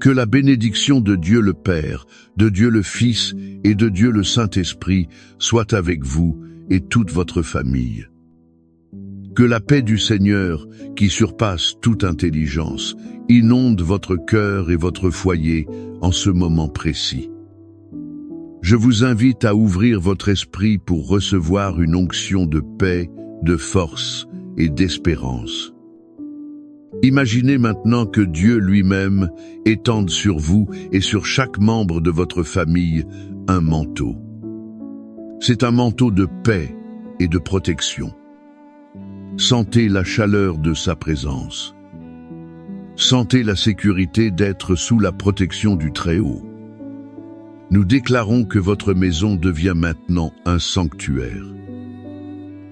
Que la bénédiction de Dieu le Père, de Dieu le Fils et de Dieu le Saint-Esprit soit avec vous et toute votre famille. Que la paix du Seigneur, qui surpasse toute intelligence, inonde votre cœur et votre foyer en ce moment précis. Je vous invite à ouvrir votre esprit pour recevoir une onction de paix, de force et d'espérance. Imaginez maintenant que Dieu lui-même étende sur vous et sur chaque membre de votre famille un manteau. C'est un manteau de paix et de protection. Sentez la chaleur de sa présence. Sentez la sécurité d'être sous la protection du Très-Haut. Nous déclarons que votre maison devient maintenant un sanctuaire.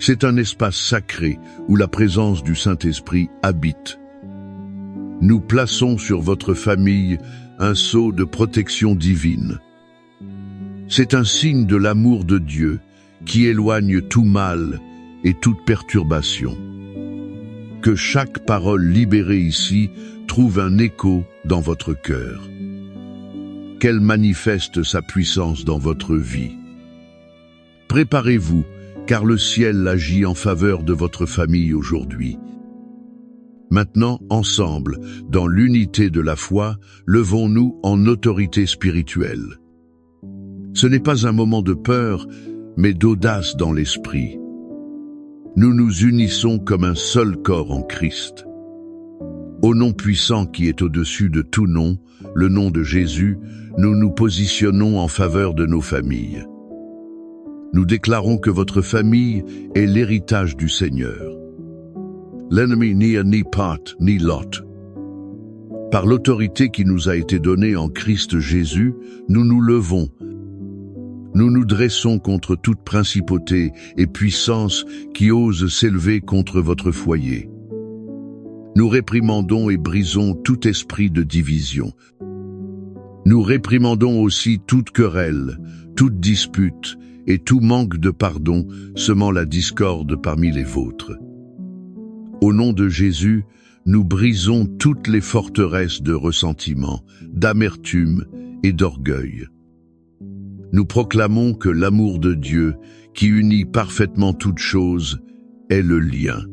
C'est un espace sacré où la présence du Saint-Esprit habite. Nous plaçons sur votre famille un sceau de protection divine. C'est un signe de l'amour de Dieu qui éloigne tout mal et toute perturbation. Que chaque parole libérée ici trouve un écho dans votre cœur. Qu'elle manifeste sa puissance dans votre vie. Préparez-vous, car le ciel agit en faveur de votre famille aujourd'hui. Maintenant, ensemble, dans l'unité de la foi, levons-nous en autorité spirituelle. Ce n'est pas un moment de peur, mais d'audace dans l'esprit. Nous nous unissons comme un seul corps en Christ. Au nom puissant qui est au-dessus de tout nom, le nom de Jésus, nous nous positionnons en faveur de nos familles. Nous déclarons que votre famille est l'héritage du Seigneur. L'ennemi n'y a ni part ni lot. Par l'autorité qui nous a été donnée en Christ Jésus, nous nous levons. Nous nous dressons contre toute principauté et puissance qui ose s'élever contre votre foyer. Nous réprimandons et brisons tout esprit de division. Nous réprimandons aussi toute querelle, toute dispute et tout manque de pardon semant la discorde parmi les vôtres. Au nom de Jésus, nous brisons toutes les forteresses de ressentiment, d'amertume et d'orgueil. Nous proclamons que l'amour de Dieu, qui unit parfaitement toutes choses, est le lien.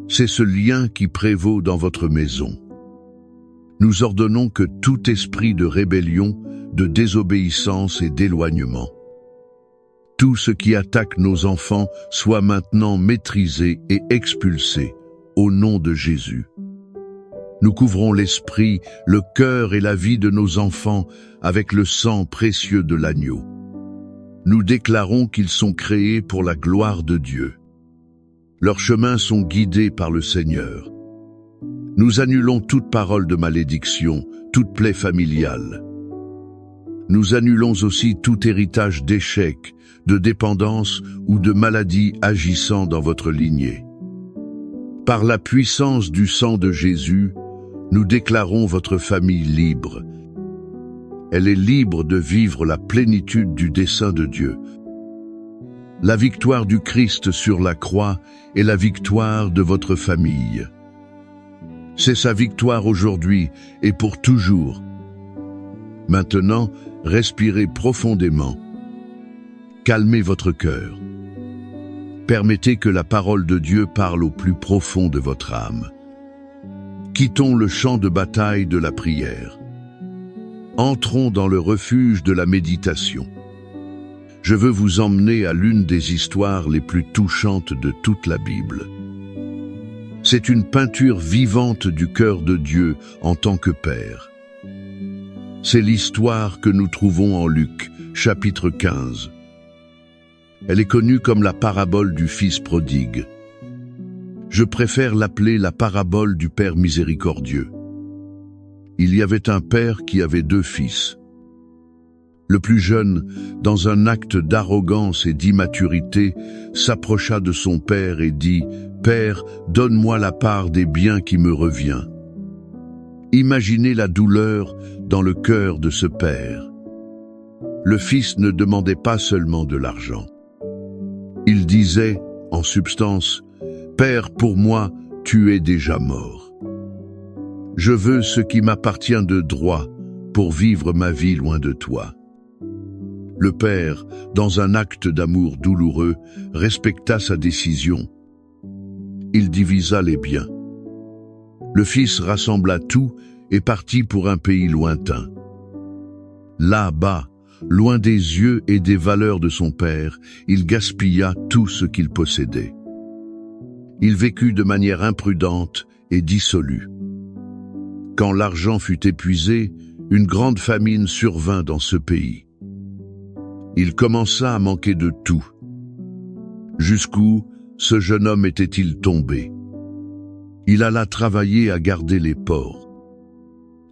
C'est ce lien qui prévaut dans votre maison. Nous ordonnons que tout esprit de rébellion, de désobéissance et d'éloignement, tout ce qui attaque nos enfants soit maintenant maîtrisé et expulsé au nom de Jésus. Nous couvrons l'esprit, le cœur et la vie de nos enfants avec le sang précieux de l'agneau. Nous déclarons qu'ils sont créés pour la gloire de Dieu. Leurs chemins sont guidés par le Seigneur. Nous annulons toute parole de malédiction, toute plaie familiale. Nous annulons aussi tout héritage d'échec, de dépendance ou de maladie agissant dans votre lignée. Par la puissance du sang de Jésus, nous déclarons votre famille libre. Elle est libre de vivre la plénitude du dessein de Dieu. La victoire du Christ sur la croix est la victoire de votre famille. C'est sa victoire aujourd'hui et pour toujours. Maintenant, respirez profondément. Calmez votre cœur. Permettez que la parole de Dieu parle au plus profond de votre âme. Quittons le champ de bataille de la prière. Entrons dans le refuge de la méditation. Je veux vous emmener à l'une des histoires les plus touchantes de toute la Bible. C'est une peinture vivante du cœur de Dieu en tant que Père. C'est l'histoire que nous trouvons en Luc, chapitre 15. Elle est connue comme la parabole du Fils prodigue. Je préfère l'appeler la parabole du Père miséricordieux. Il y avait un père qui avait 2 fils. Le plus jeune, dans un acte d'arrogance et d'immaturité, s'approcha de son père et dit « Père, donne-moi la part des biens qui me revient. » Imaginez la douleur dans le cœur de ce père. Le fils ne demandait pas seulement de l'argent. Il disait, en substance, « Père, pour moi, tu es déjà mort. » Je veux ce qui m'appartient de droit pour vivre ma vie loin de toi. Le père, dans un acte d'amour douloureux, respecta sa décision. Il divisa les biens. Le fils rassembla tout et partit pour un pays lointain. Là-bas, loin des yeux et des valeurs de son père, il gaspilla tout ce qu'il possédait. Il vécut de manière imprudente et dissolue. Quand l'argent fut épuisé, une grande famine survint dans ce pays. Il commença à manquer de tout. Jusqu'où ce jeune homme était-il tombé? Il alla travailler à garder les porcs.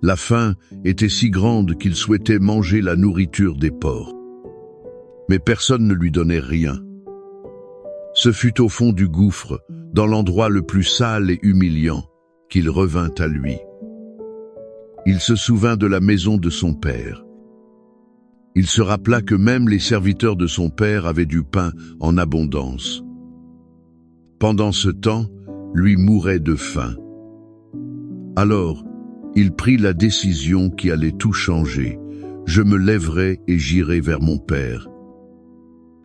La faim était si grande qu'il souhaitait manger la nourriture des porcs. Mais personne ne lui donnait rien. Ce fut au fond du gouffre, dans l'endroit le plus sale et humiliant, qu'il revint à lui. Il se souvint de la maison de son père. Il se rappela que même les serviteurs de son père avaient du pain en abondance. Pendant ce temps, lui mourait de faim. Alors, il prit la décision qui allait tout changer. Je me lèverai et j'irai vers mon père.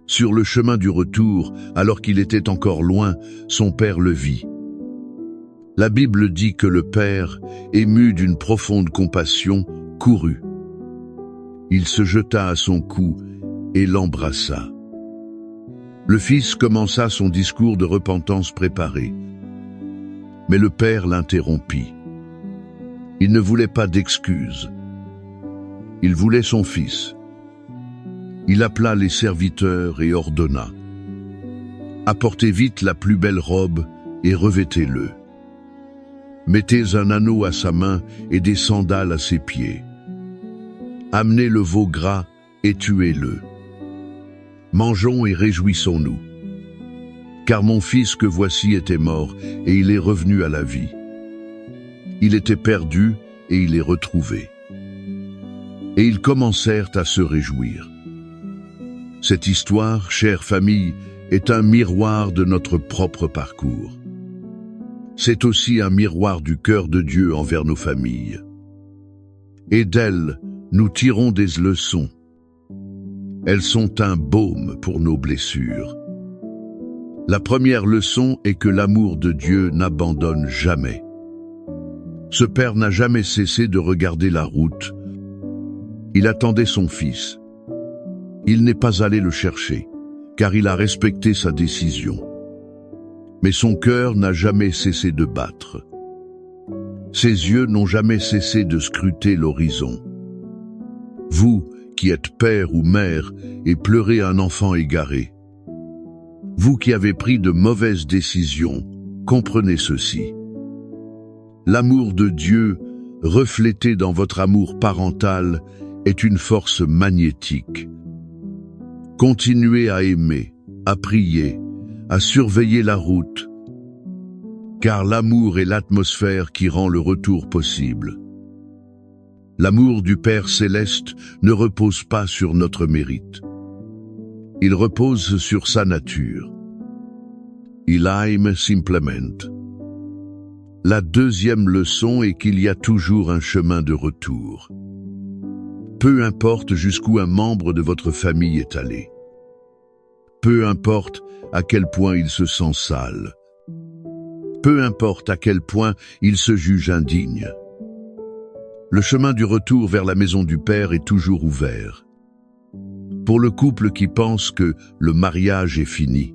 Sur le chemin du retour, alors qu'il était encore loin, son père le vit. La Bible dit que le père, ému d'une profonde compassion, courut. Il se jeta à son cou et l'embrassa. Le fils commença son discours de repentance préparé. Mais le père l'interrompit. Il ne voulait pas d'excuses. Il voulait son fils. Il appela les serviteurs et ordonna: apportez vite la plus belle robe et revêtez-le. Mettez un anneau à sa main et des sandales à ses pieds. Amenez le veau gras et tuez-le. Mangeons et réjouissons-nous. Car mon fils que voici était mort et il est revenu à la vie. Il était perdu et il est retrouvé. Et ils commencèrent à se réjouir. Cette histoire, chère famille, est un miroir de notre propre parcours. C'est aussi un miroir du cœur de Dieu envers nos familles. Et d'elles, nous tirons des leçons. Elles sont un baume pour nos blessures. La première leçon est que l'amour de Dieu n'abandonne jamais. Ce père n'a jamais cessé de regarder la route. Il attendait son fils. Il n'est pas allé le chercher, car il a respecté sa décision. Mais son cœur n'a jamais cessé de battre. Ses yeux n'ont jamais cessé de scruter l'horizon. Vous, qui êtes père ou mère et pleurez un enfant égaré, vous qui avez pris de mauvaises décisions, comprenez ceci. L'amour de Dieu, reflété dans votre amour parental, est une force magnétique. Continuez à aimer, à prier, à surveiller la route, car l'amour est l'atmosphère qui rend le retour possible. L'amour du Père céleste ne repose pas sur notre mérite. Il repose sur sa nature. Il aime simplement. La deuxième leçon est qu'il y a toujours un chemin de retour. Peu importe jusqu'où un membre de votre famille est allé. Peu importe à quel point il se sent sale. Peu importe à quel point il se juge indigne. Le chemin du retour vers la maison du Père est toujours ouvert. Pour le couple qui pense que le mariage est fini.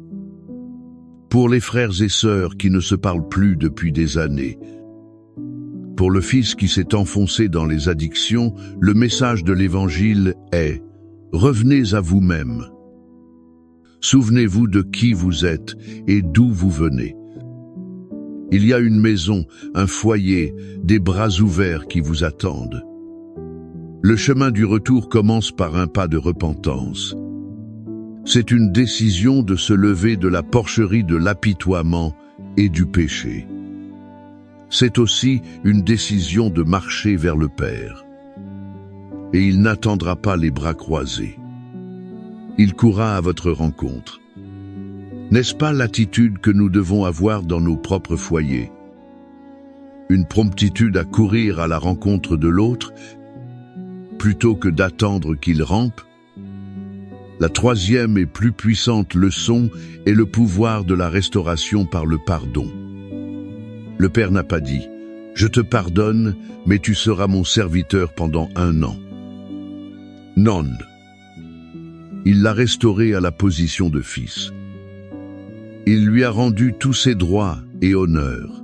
Pour les frères et sœurs qui ne se parlent plus depuis des années. Pour le fils qui s'est enfoncé dans les addictions, le message de l'Évangile est « Revenez à vous-même. Souvenez-vous de qui vous êtes et d'où vous venez. Il y a une maison, un foyer, des bras ouverts qui vous attendent. Le chemin du retour commence par un pas de repentance. C'est une décision de se lever de la porcherie de l'apitoiement et du péché. C'est aussi une décision de marcher vers le Père. Et il n'attendra pas les bras croisés. Il courra à votre rencontre. N'est-ce pas l'attitude que nous devons avoir dans nos propres foyers? une promptitude à courir à la rencontre de l'autre, plutôt que d'attendre qu'il rampe. La troisième et plus puissante leçon est le pouvoir de la restauration par le pardon. Le Père n'a pas dit « Je te pardonne, mais tu seras mon serviteur pendant 1 an ». Non. Il l'a restauré à la position de fils. Il lui a rendu tous ses droits et honneurs.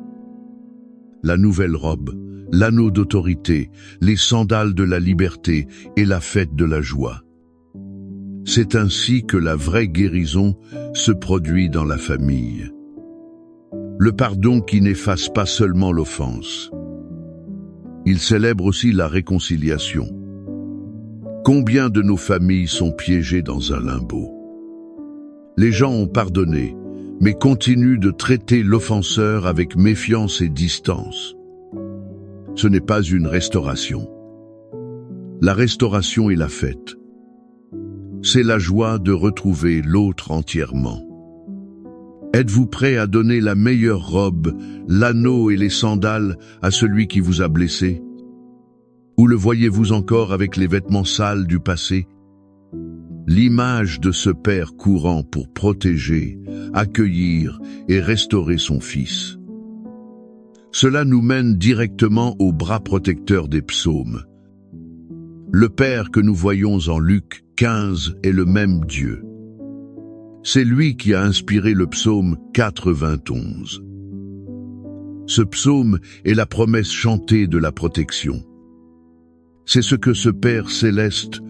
La nouvelle robe, l'anneau d'autorité, les sandales de la liberté et la fête de la joie. C'est ainsi que la vraie guérison se produit dans la famille. Le pardon qui n'efface pas seulement l'offense. Il célèbre aussi la réconciliation. Combien de nos familles sont piégées dans un limbo? Les gens ont pardonné, mais continuent de traiter l'offenseur avec méfiance et distance. Ce n'est pas une restauration. La restauration est la fête. C'est la joie de retrouver l'autre entièrement. Êtes-vous prêt à donner la meilleure robe, l'anneau et les sandales à celui qui vous a blessé? Ou le voyez-vous encore avec les vêtements sales du passé? L'image de ce Père courant pour protéger, accueillir et restaurer son Fils. Cela nous mène directement au bras protecteur des psaumes. Le Père que nous voyons en Luc 15 est le même Dieu. C'est lui qui a inspiré le psaume 91. Ce psaume est la promesse chantée de la protection. C'est ce que ce Père céleste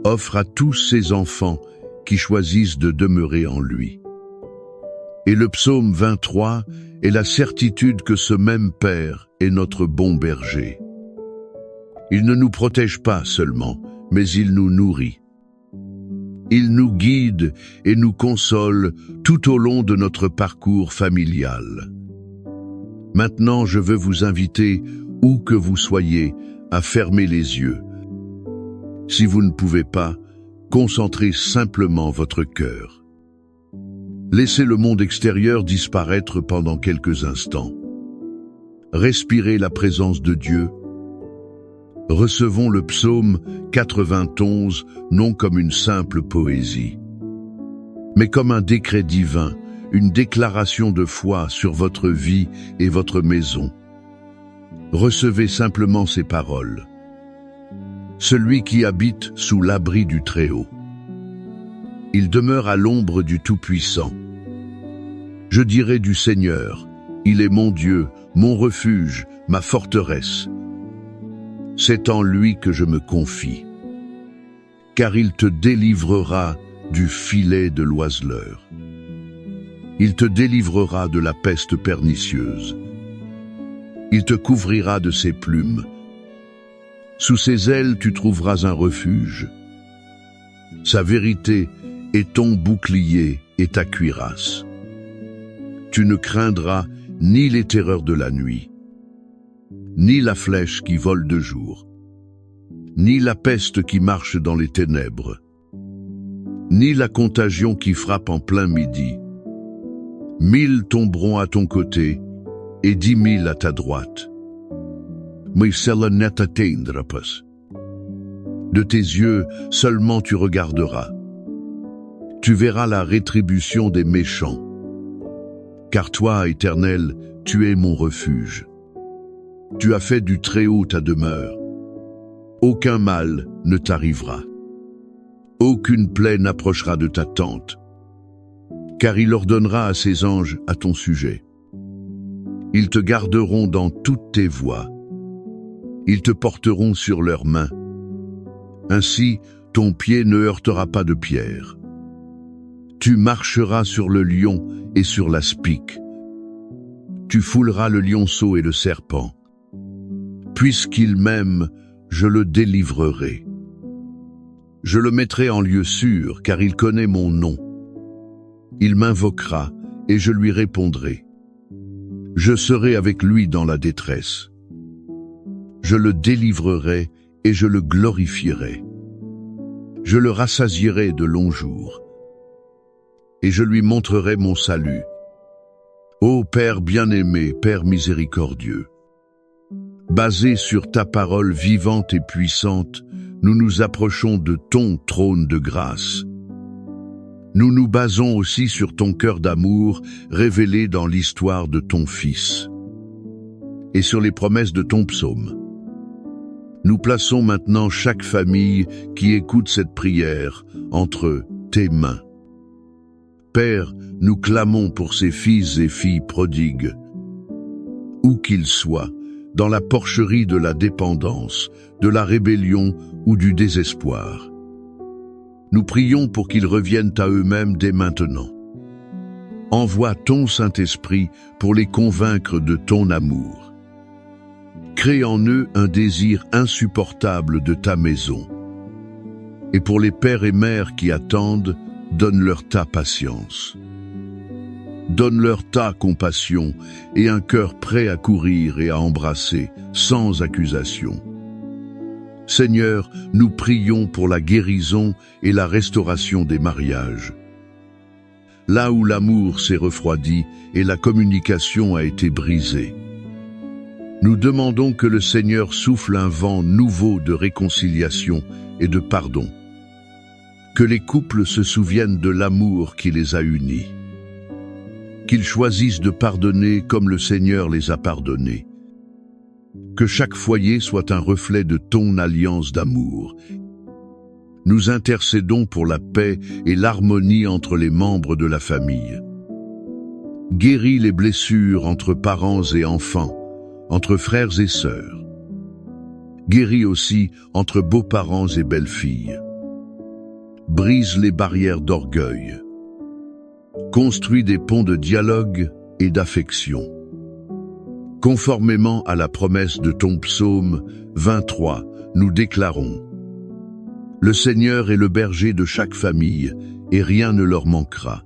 offre à tous ses enfants qui choisissent de demeurer en lui. Et le psaume 23 est la certitude que ce même Père est notre bon berger. Il ne nous protège pas seulement, mais il nous nourrit. Il nous guide et nous console tout au long de notre parcours familial. Maintenant, je veux vous inviter, où que vous soyez, à fermer les yeux. Si vous ne pouvez pas, concentrez simplement votre cœur. Laissez le monde extérieur disparaître pendant quelques instants. Respirez la présence de Dieu. Recevons le psaume 91 non comme une simple poésie, mais comme un décret divin, une déclaration de foi sur votre vie et votre maison. Recevez simplement ces paroles. Celui qui habite sous l'abri du Très-Haut. Il demeure à l'ombre du Tout-Puissant. Je dirai du Seigneur, il est mon Dieu, mon refuge, ma forteresse. C'est en lui que je me confie, car il te délivrera du filet de l'oiseleur. Il te délivrera de la peste pernicieuse. Il te couvrira de ses plumes. Sous ses ailes tu trouveras un refuge. Sa vérité est ton bouclier et ta cuirasse. Tu ne craindras ni les terreurs de la nuit, ni la flèche qui vole de jour, ni la peste qui marche dans les ténèbres, ni la contagion qui frappe en plein midi. 1000 tomberont à ton côté et 10 000 à ta droite. Mais cela ne t'atteindra pas. De tes yeux seulement tu regarderas. Tu verras la rétribution des méchants. Car toi, Éternel, tu es mon refuge. Tu as fait du Très-Haut ta demeure. Aucun mal ne t'arrivera. Aucune plaie n'approchera de ta tente. Car il ordonnera à ses anges à ton sujet. Ils te garderont dans toutes tes voies. Ils te porteront sur leurs mains. Ainsi, ton pied ne heurtera pas de pierre. Tu marcheras sur le lion et sur l'aspic. Tu fouleras le lionceau et le serpent. Puisqu'il m'aime, je le délivrerai. Je le mettrai en lieu sûr, car il connaît mon nom. Il m'invoquera, et je lui répondrai. Je serai avec lui dans la détresse. Je le délivrerai et je le glorifierai. Je le rassasierai de longs jours. Et je lui montrerai mon salut. Ô Père bien-aimé, Père miséricordieux, Basés sur ta parole vivante et puissante, nous nous approchons de ton trône de grâce. Nous nous basons aussi sur ton cœur d'amour révélé dans l'histoire de ton Fils et sur les promesses de ton psaume. Nous plaçons maintenant chaque famille qui écoute cette prière entre tes mains. Père, nous clamons pour ces fils et filles prodigues, où qu'ils soient, dans la porcherie de la dépendance, de la rébellion ou du désespoir. Nous prions pour qu'ils reviennent à eux-mêmes dès maintenant. Envoie ton Saint-Esprit pour les convaincre de ton amour. Crée en eux un désir insupportable de ta maison. Et pour les pères et mères qui attendent, donne-leur ta patience. Donne-leur ta compassion et un cœur prêt à courir et à embrasser, sans accusation. Seigneur, nous prions pour la guérison et la restauration des mariages. Là où l'amour s'est refroidi et la communication a été brisée, nous demandons que le Seigneur souffle un vent nouveau de réconciliation et de pardon. Que les couples se souviennent de l'amour qui les a unis. Qu'ils choisissent de pardonner comme le Seigneur les a pardonnés. Que chaque foyer soit un reflet de ton alliance d'amour. Nous intercédons pour la paix et l'harmonie entre les membres de la famille. Guéris les blessures entre parents et enfants, entre frères et sœurs. Guéris aussi entre beaux-parents et belles-filles. Brise les barrières d'orgueil. Construis des ponts de dialogue et d'affection. Conformément à la promesse de ton psaume 23, nous déclarons: Le Seigneur est le berger de chaque famille, et rien ne leur manquera.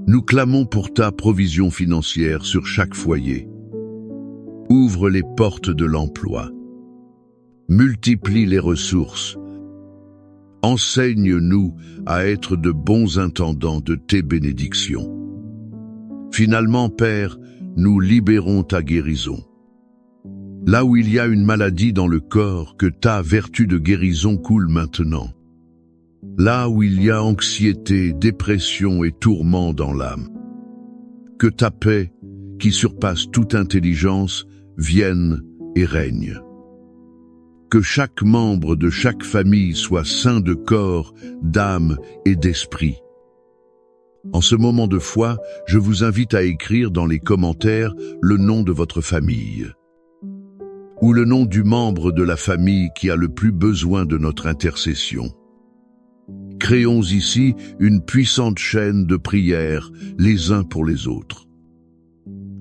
Nous clamons pour ta provision financière sur chaque foyer. Ouvre les portes de l'emploi. Multiplie les ressources. Enseigne-nous à être de bons intendants de tes bénédictions. Finalement, Père, nous libérons ta guérison. Là où il y a une maladie dans le corps, que ta vertu de guérison coule maintenant. Là où il y a anxiété, dépression et tourment dans l'âme, que ta paix, qui surpasse toute intelligence, vienne et règne. Que chaque membre de chaque famille soit saint de corps, d'âme et d'esprit. En ce moment de foi, je vous invite à écrire dans les commentaires le nom de votre famille ou le nom du membre de la famille qui a le plus besoin de notre intercession. Créons ici une puissante chaîne de prière les uns pour les autres.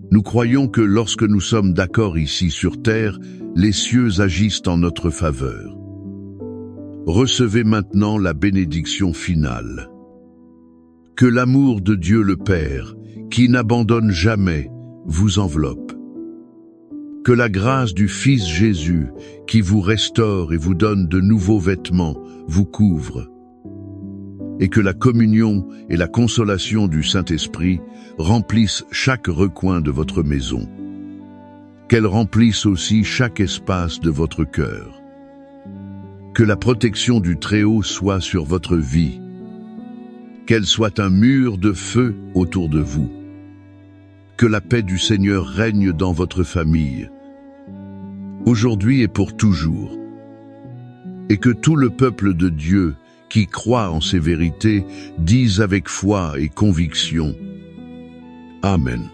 Nous croyons que lorsque nous sommes d'accord ici sur terre, les cieux agissent en notre faveur. Recevez maintenant la bénédiction finale. Que l'amour de Dieu le Père, qui n'abandonne jamais, vous enveloppe. Que la grâce du Fils Jésus, qui vous restaure et vous donne de nouveaux vêtements, vous couvre. Et que la communion et la consolation du Saint-Esprit remplissent chaque recoin de votre maison. Qu'elle remplisse aussi chaque espace de votre cœur. Que la protection du Très-Haut soit sur votre vie. Qu'elle soit un mur de feu autour de vous. Que la paix du Seigneur règne dans votre famille, aujourd'hui et pour toujours. Et que tout le peuple de Dieu, qui croit en ces vérités, dise avec foi et conviction: Amen.